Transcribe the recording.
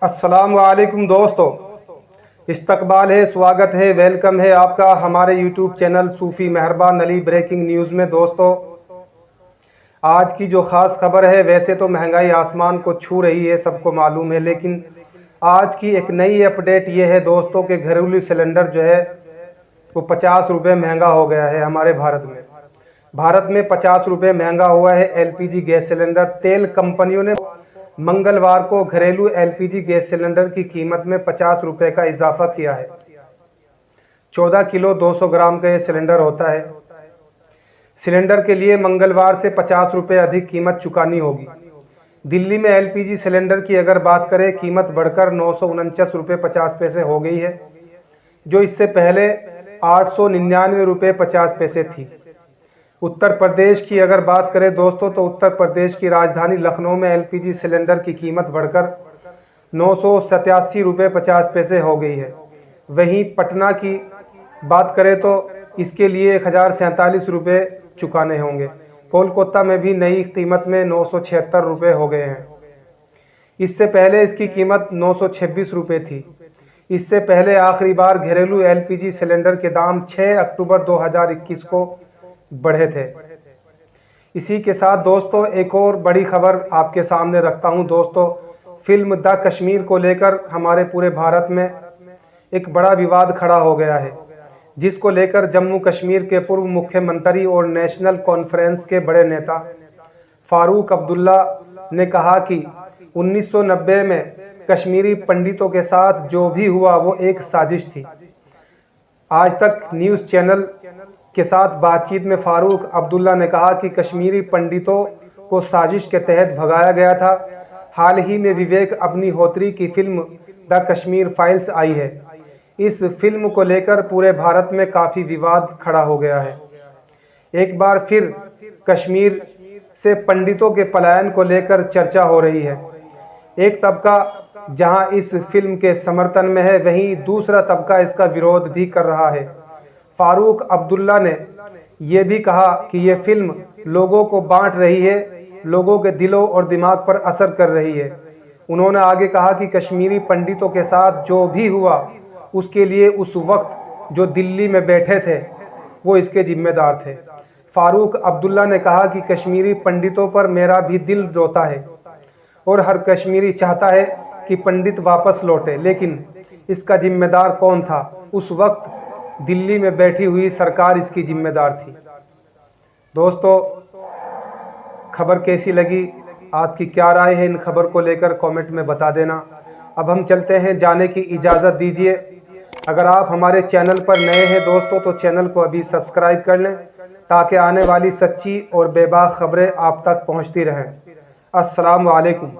अस्सलाम वालेकुम दोस्तों, इस्तकबाल है, स्वागत है, वेलकम है आपका हमारे यूट्यूब चैनल सूफ़ी मेहरबान अली ब्रेकिंग न्यूज़ में। दोस्तों, आज की जो ख़ास खबर है, वैसे तो महंगाई आसमान को छू रही है, सबको मालूम है, लेकिन आज की एक नई अपडेट ये है दोस्तों कि घरेलू सिलेंडर जो है वो 50 रुपये महंगा हो गया है हमारे भारत में 50 रुपये महंगा हुआ है एलपीजी गैस सिलेंडर। तेल कंपनियों ने मंगलवार को घरेलू एलपीजी गैस सिलेंडर की कीमत में 50 रुपये का इजाफा किया है। 14 किलो 200 ग्राम का ये सिलेंडर होता है। सिलेंडर के लिए मंगलवार से 50 रुपये अधिक कीमत चुकानी होगी। दिल्ली में एलपीजी सिलेंडर की अगर बात करें, कीमत बढ़कर 949 रुपये 50 पैसे हो गई है, जो इससे पहले 899 रुपये 50 पैसे थी। उत्तर प्रदेश की अगर बात करें दोस्तों, तो उत्तर प्रदेश की राजधानी लखनऊ में एलपीजी सिलेंडर की कीमत बढ़कर 987 रुपये 50 पैसे हो गई है। वहीं पटना की बात करें तो इसके लिए 1047 रुपये चुकाने होंगे। कोलकाता में भी नई कीमत में 976 रुपये हो गए हैं। इससे पहले इसकी कीमत 926 रुपये थी। इससे पहले आखिरी बार घरेलू एलपीजी सिलेंडर के दाम 6 अक्टूबर 2021 को बढ़े थे। इसी के साथ दोस्तों एक और बड़ी खबर आपके सामने रखता हूं दोस्तों। फिल्म द कश्मीर को लेकर हमारे पूरे भारत में एक बड़ा विवाद खड़ा हो गया है, जिसको लेकर जम्मू कश्मीर के पूर्व मुख्यमंत्री और नेशनल कॉन्फ्रेंस के बड़े नेता फारूक अब्दुल्ला ने कहा कि 1990 में कश्मीरी पंडितों के साथ जो भी हुआ वो एक साजिश थी। आज तक न्यूज़ चैनल के साथ बातचीत में फारूक अब्दुल्ला ने कहा कि कश्मीरी पंडितों को साजिश के तहत भगाया गया था। हाल ही में विवेक अग्निहोत्री की फिल्म द कश्मीर फाइल्स आई है। इस फिल्म को लेकर पूरे भारत में काफ़ी विवाद खड़ा हो गया है। एक बार फिर कश्मीर से पंडितों के पलायन को लेकर चर्चा हो रही है। एक तबका जहां इस फिल्म के समर्थन में है, वहीं दूसरा तबका इसका विरोध भी कर रहा है। फारूक अब्दुल्ला ने यह भी कहा कि यह फिल्म लोगों को बांट रही है, लोगों के दिलों और दिमाग पर असर कर रही है। उन्होंने आगे कहा कि कश्मीरी पंडितों के साथ जो भी हुआ उसके लिए उस वक्त जो दिल्ली में बैठे थे वो इसके जिम्मेदार थे। फारूक अब्दुल्ला ने कहा कि कश्मीरी पंडितों पर मेरा भी दिल रोता है और हर कश्मीरी चाहता है कि पंडित वापस लौटे, लेकिन इसका जिम्मेदार कौन था? उस वक्त दिल्ली में बैठी हुई सरकार इसकी जिम्मेदार थी। दोस्तों, खबर कैसी लगी, आपकी क्या राय है इन खबर को लेकर कमेंट में बता देना। अब हम चलते हैं, जाने की इजाज़त दीजिए। अगर आप हमारे चैनल पर नए हैं दोस्तों, तो चैनल को अभी सब्सक्राइब कर लें ताकि आने वाली सच्ची और बेबाक खबरें आप तक पहुंचती रहें। अस्सलाम वालेकुम।